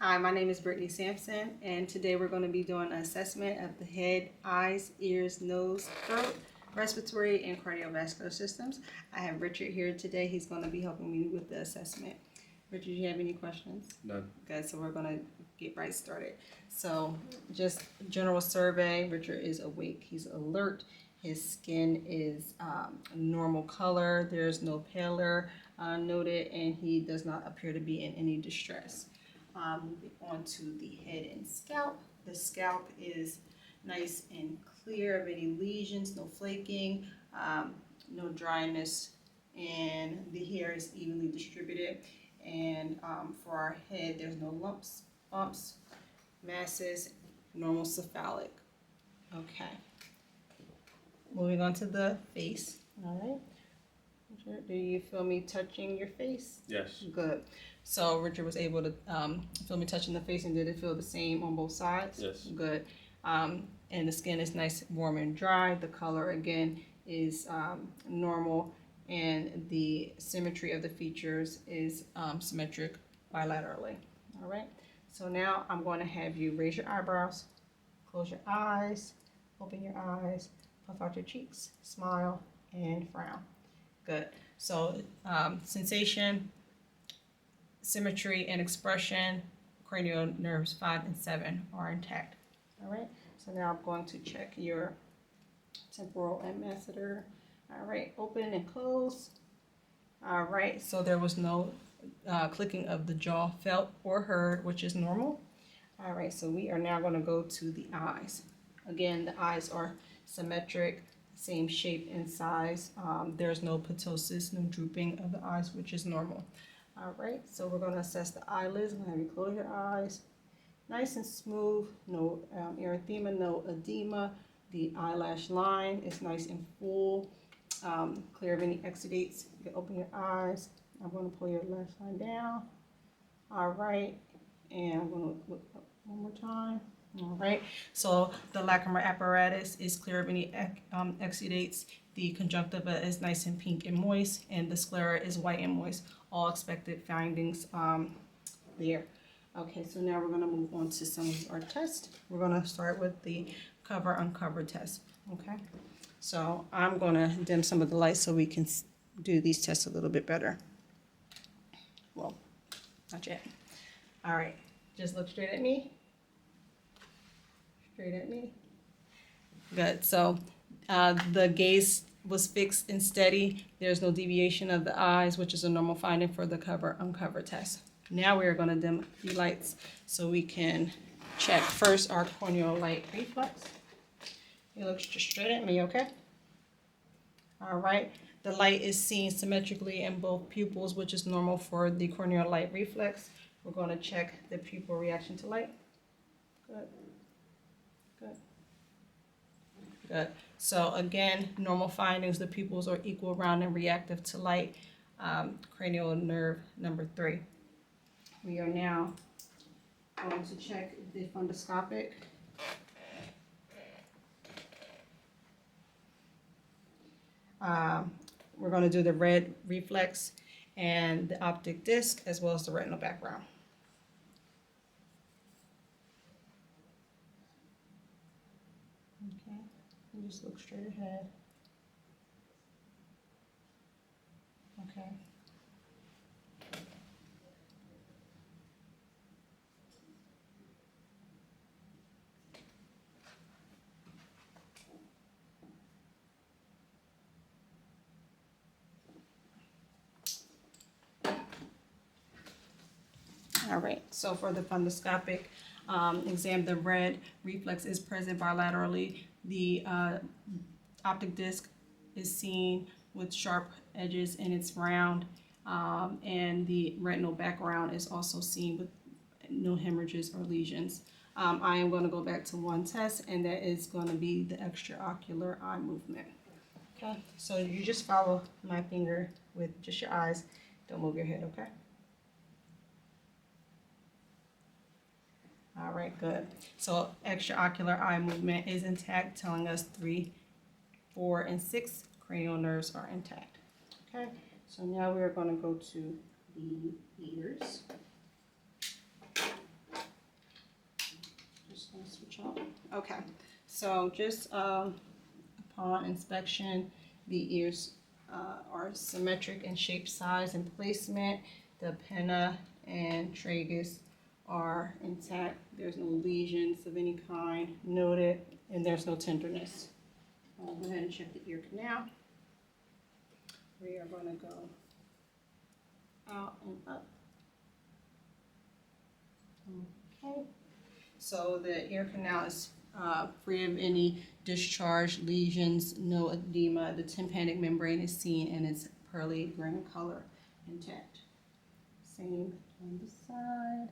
Hi, my name is Brittney Sampson, and today we're going to be doing an assessment of the head, eyes, ears, nose, throat, respiratory, and cardiovascular systems. I have Richard here today. He's going to be helping me with the assessment. Richard, do you have any questions? No. Okay, so we're going to get right started. So just general survey. Richard is awake. He's alert. His skin is normal color. There's no pallor noted, and he does not appear to be in any distress. Moving on to the head and scalp. The scalp is nice and clear of any lesions, no flaking, no dryness, and the hair is evenly distributed. And for our head, there's no lumps, bumps, masses, normal cephalic. Okay. Moving on to the face. All right. Do you feel me touching your face? Yes. Good. So Richard was able to feel me touching the face, and did it feel the same on both sides? Yes. Good. And the skin is nice, warm, and dry. The color again is normal, and the symmetry of the features is symmetric bilaterally. All right. So now I'm going to have you raise your eyebrows, close your eyes, open your eyes, puff out your cheeks, smile, and frown. Good. So sensation, symmetry, and expression, cranial nerves 5 and 7 are intact. All right. So now I'm going to check your temporal and masseter. All right. Open and close. All right. So there was no clicking of the jaw felt or heard, which is normal. All right. So we are now going to go to the eyes. Again, the eyes are symmetric, same shape and size. There's no ptosis, no drooping of the eyes, which is normal. All right, so we're going to assess the eyelids. I'm going to have you close your eyes. Nice and smooth, no erythema, no edema. The eyelash line is nice and full, clear of any exudates. You can open your eyes. I'm going to pull your lash line down. All right, and I'm going to look up one more time. All right, so the lacrimal apparatus is clear of any exudates. The conjunctiva is nice and pink and moist, and the sclera is white and moist. All expected findings there. Okay, so now we're going to move on to some of our tests. We're going to start with the cover uncover test. Okay, so I'm going to dim some of the lights so we can do these tests a little bit better. Well, not yet. All right, just look straight at me. Straight at me. Good. So the gaze was fixed and steady. There's no deviation of the eyes, which is a normal finding for the cover uncover test. Now we are going to dim the lights so we can check first our corneal light reflex. You look just straight at me, okay? All right. The light is seen symmetrically in both pupils, which is normal for the corneal light reflex. We're going to check the pupil reaction to light. Good. Good. Good. So again, normal findings, the pupils are equal, round, and reactive to light. Cranial nerve number 3. We are now going to check the fundoscopic. We're going to do the red reflex and the optic disc, as well as the retinal background. Okay, you just look straight ahead. Okay. All right, so for the fundoscopic exam, the red reflex is present bilaterally. The optic disc is seen with sharp edges and it's round, and the retinal background is also seen with no hemorrhages or lesions. I am going to go back to one test, and that is going to be the extraocular eye movement. Okay, so you just follow my finger with just your eyes. Don't move your head, okay? All right, good. So extraocular eye movement is intact, telling us 3, 4, and 6 cranial nerves are intact. Okay, so now we are going to go to the ears. Okay, so just upon inspection, the ears are symmetric in shape, size, and placement. The pinna and tragus are intact. There's no lesions of any kind noted, and there's no tenderness. I'll go ahead and check the ear canal. We are going to go out and up. Okay, so the ear canal is free of any discharge, lesions, no edema. The tympanic membrane is seen and it's pearly green color, intact. Same on the side.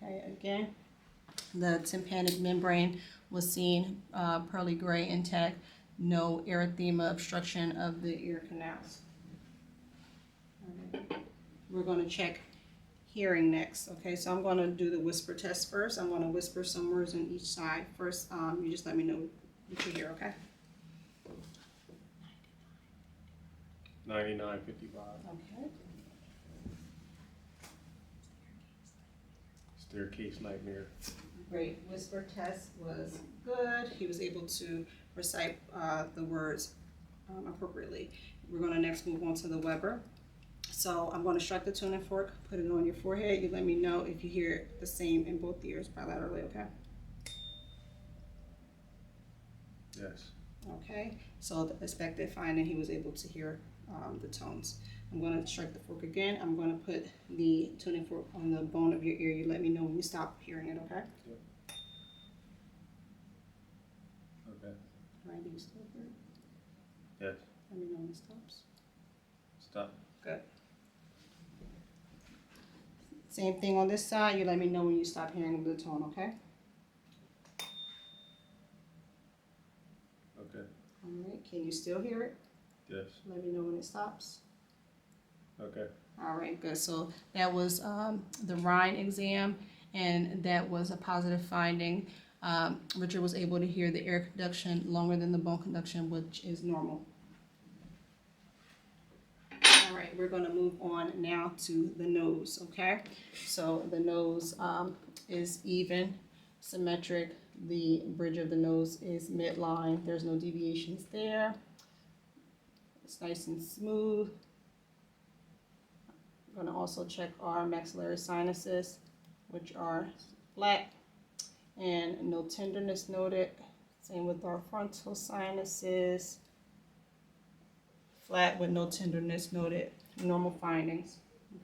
Okay, again, the tympanic membrane was seen pearly gray, intact. No erythema, obstruction of the ear canals. All right. We're going to check hearing next. Okay, so I'm going to do the whisper test first. I'm going to whisper some words on each side. First, you just let me know what you hear, okay? 99.55. Okay. Staircase nightmare. Great. Whisper test was good. He was able to recite the words appropriately. We're going to next move on to the Weber. So I'm going to strike the tuning fork, put it on your forehead. You let me know if you hear the same in both ears bilaterally, okay? Yes. Okay, so the expected finding, he was able to hear the tones. I'm going to strike the fork again. I'm going to put the tuning fork on the bone of your ear. You let me know when you stop hearing it, okay? Yep. Okay. All right, do you still hear it? Yes. Let me know when it stops. Stop. Good. Same thing on this side. You let me know when you stop hearing the tone, okay? Okay. All right, can you still hear it? Yes. Let me know when it stops. Okay. All right, good. So that was the Rhine exam, and that was a positive finding. Richard was able to hear the air conduction longer than the bone conduction, which is normal. All right, we're going to move on now to the nose, okay? So the nose is even, symmetric. The bridge of the nose is midline. There's no deviations there. It's nice and smooth. I'm going to also check our maxillary sinuses, which are flat and no tenderness noted. Same with our frontal sinuses. Flat with no tenderness noted. Normal findings.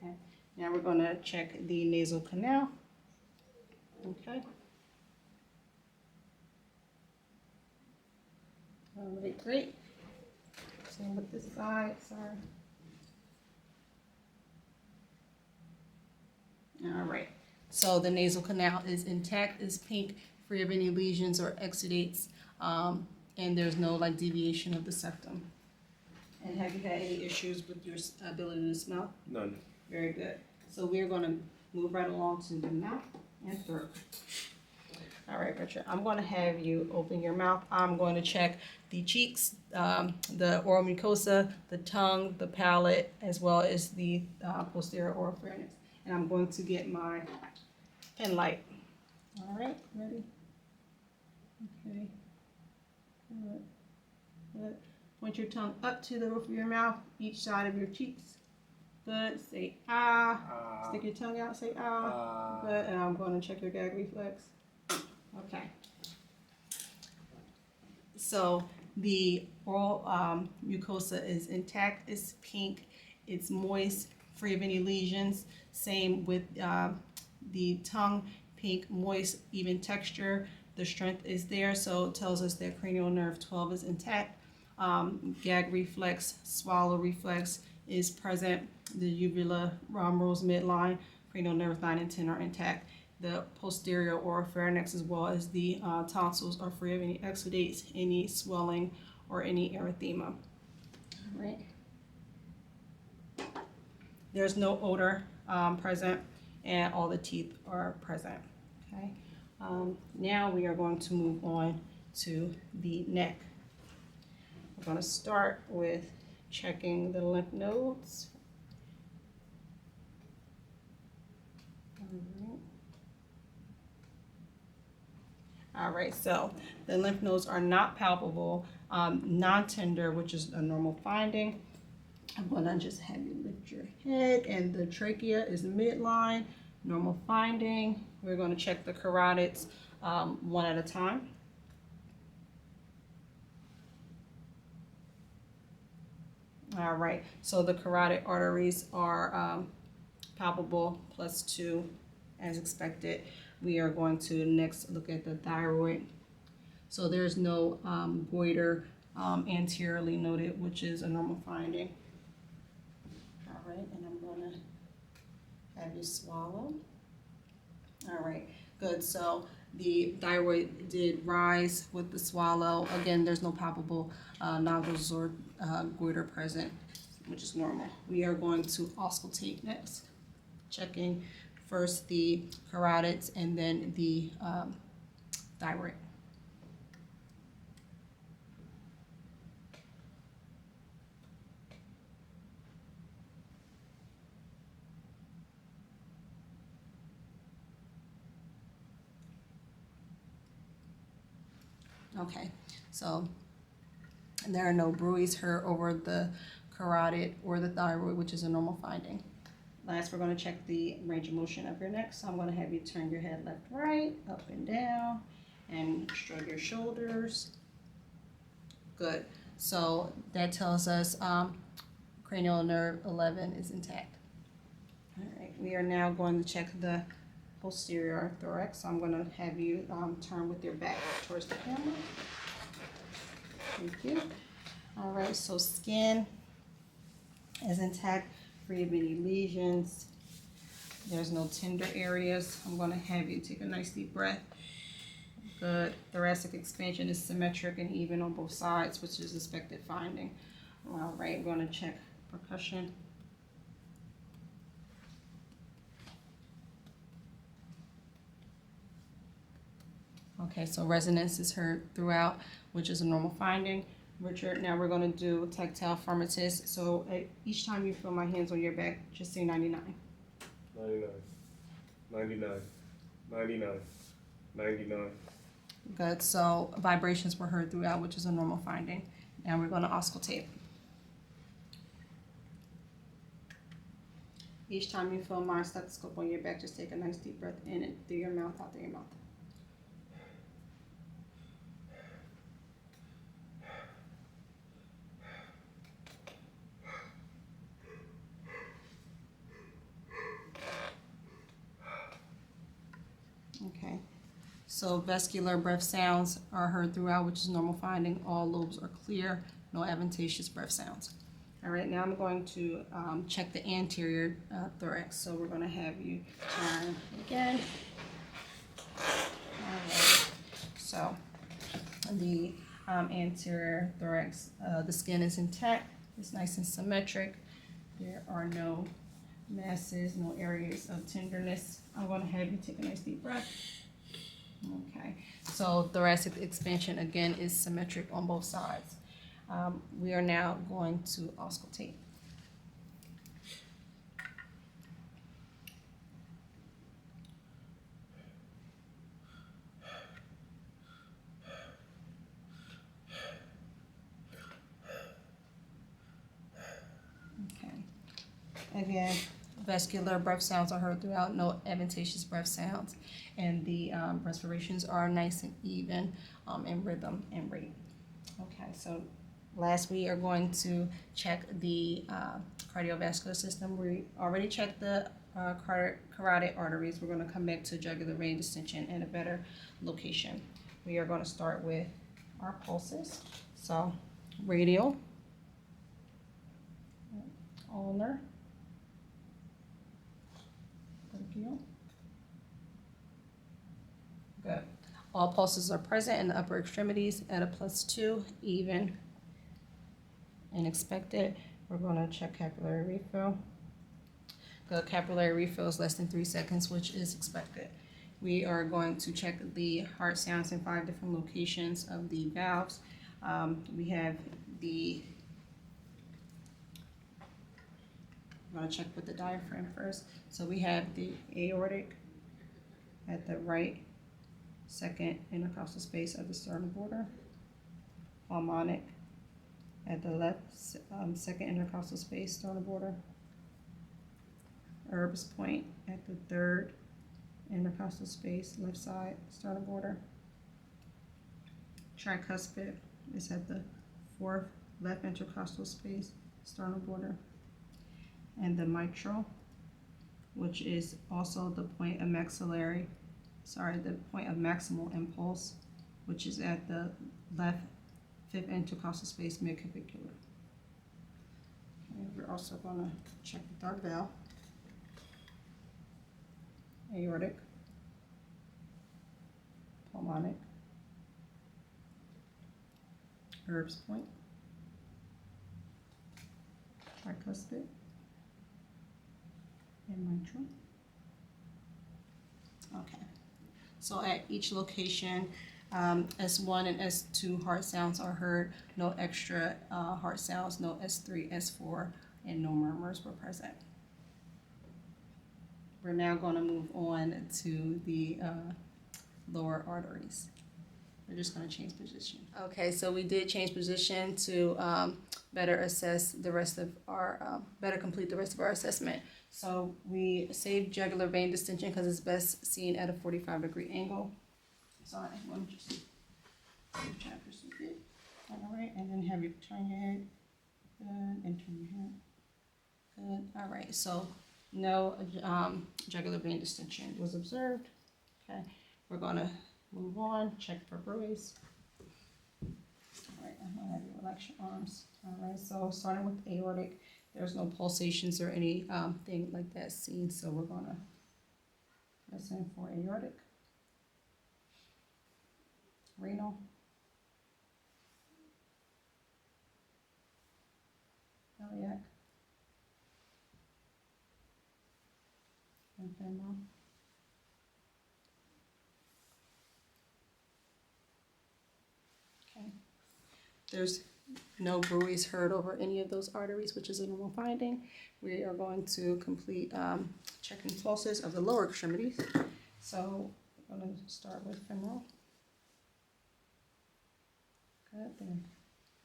Okay. Now we're going to check the nasal canal. Okay. All right, great. Same with this side. Sorry. All right. So the nasal canal is intact, is pink, free of any lesions or exudates, and there's no like deviation of the septum. And have you had any issues with your ability to smell? None. Very good. So we're going to move right along to the mouth and throat. All right, Richard, I'm going to have you open your mouth. I'm going to check the cheeks, the oral mucosa, the tongue, the palate, as well as the posterior oral pharynx. And I'm going to get my pen light. All right, ready? Okay. Good. Good. Point your tongue up to the roof of your mouth, each side of your cheeks. Good. Say ah. Stick your tongue out. Say ah. Good. And I'm going to check your gag reflex. Okay. So the oral mucosa is intact. It's pink. It's moist, free of any lesions. Same with the tongue, pink, moist, even texture. The strength is there, so it tells us that cranial nerve 12 is intact. Gag reflex, swallow reflex is present. The uvula, rose midline, cranial nerve 9 and 10 are intact. The posterior oral pharynx as well as the tonsils are free of any exudates, any swelling, or any erythema. All right. There's no odor present, and all the teeth are present. Okay. Now we are going to move on to the neck. We're going to start with checking the lymph nodes. All right. All right, so the lymph nodes are not palpable, non-tender, which is a normal finding. I'm gonna just have you lift your head, and the trachea is midline, normal finding. We're gonna check the carotids one at a time. All right, so the carotid arteries are palpable, +2 as expected. We are going to next look at the thyroid. So there's no goiter anteriorly noted, which is a normal finding. All right, and I'm gonna have you swallow. All right, good. So the thyroid did rise with the swallow. Again, there's no palpable nodules or goiter present, which is normal. We are going to auscultate next, checking first the carotids and then the thyroid. Okay, so there are no bruits heard over the carotid or the thyroid, which is a normal finding. Last, we're going to check the range of motion of your neck. So I'm going to have you turn your head left, right, up and down, and shrug your shoulders. Good. So that tells us cranial nerve 11 is intact. All right, we are now going to check the posterior thorax. So I'm going to have you turn with your back towards the camera. Thank you. All right, so skin is intact, free of any lesions. There's no tender areas. I'm going to have you take a nice deep breath. Good. Thoracic expansion is symmetric and even on both sides, which is expected finding. All right, we're going to check percussion. Okay, so resonance is heard throughout, which is a normal finding. Richard, now we're going to do tactile firmitus. So each time you feel my hands on your back, just say 99. 99, 99, 99, 99. Good. So vibrations were heard throughout, which is a normal finding. Now we're going to auscultate. Each time you feel my stethoscope on your back, just take a nice deep breath in and through your mouth, out through your mouth. Okay. So vesicular breath sounds are heard throughout, which is normal finding. All lobes are clear, no adventitious breath sounds. All right, now I'm going to check the anterior thorax. So we're going to have you turn again. All right. So the anterior thorax, the skin is intact. It's nice and symmetric. There are no masses, no areas of tenderness. I'm going to have you take a nice deep breath. Okay, so thoracic expansion again is symmetric on both sides. We are now going to auscultate. Okay, again, vesicular breath sounds are heard throughout, no adventitious breath sounds, and the respirations are nice and even in rhythm and rate. Okay, so last we are going to check the cardiovascular system. We already checked the carotid arteries. We're going to come back to jugular vein distension in a better location. We are going to start with our pulses. So radial, ulnar, brachial. Good. All pulses are present in the upper extremities at a +2, even and expected. We're going to check capillary refill. The capillary refill is less than 3 seconds, which is expected. We are going to check the heart sounds in 5 different locations of the valves. We have the, I'm going to check with the diaphragm first. So we have the aortic at the right second intercostal space of the sternal border. Pulmonic at the left second intercostal space, sternal border. Resp point at the third intercostal space, left side, sternal border. Tricuspid is at the fourth left intercostal space, sternal border. And the mitral, which is also the point of the point of maximal impulse, which is at the left fifth intercostal space, midclavicular. Okay, we're also going to check the third valve. Aortic, pulmonic, Resp point, tricuspid, and mitral. Okay, so at each location, S1 and S2 heart sounds are heard, no extra heart sounds, no S3, S4, and no murmurs were present. We're now going to move on to the lower arteries. We're just going to change position. Okay, so we did change position to better assess the rest of our, better complete the rest of our assessment. So we saved jugular vein distension because it's best seen at a 45-degree angle. So I want to just try to proceed it. All right, and then have you turn your head. Good, and turn your head. Good. All right, so no jugular vein distension was observed. Okay, we're gonna move on, check for bruise. All right, I'm gonna have you relax your arms. All right, so starting with aortic, there's no pulsations or any thing like that seen, so we're gonna listen for aortic. Renal. Iliac. And femoral. Okay. There's no bruise heard over any of those arteries, which is a normal finding. We are going to complete checking pulses of the lower extremities. So we're going to start with femoral. Good, they're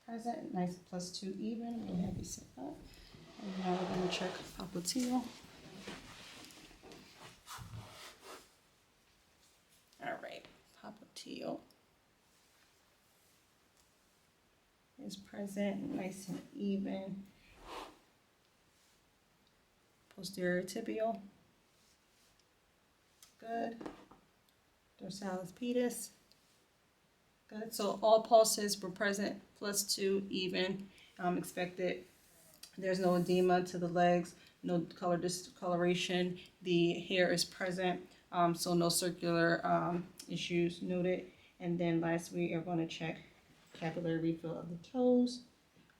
present, nice +2 even. We'll have you sit up. And now we're going to check popliteal. All right, popliteal is present, nice and even. Posterior tibial, good. Dorsalis pedis, good. So all pulses were present, +2 even, expected. There's no edema to the legs, no color discoloration. The hair is present, so no circular issues noted. And then last, we are going to check capillary refill of the toes,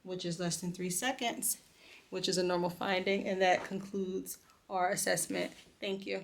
which is less than 3 seconds, which is a normal finding. And that concludes our assessment. Thank you.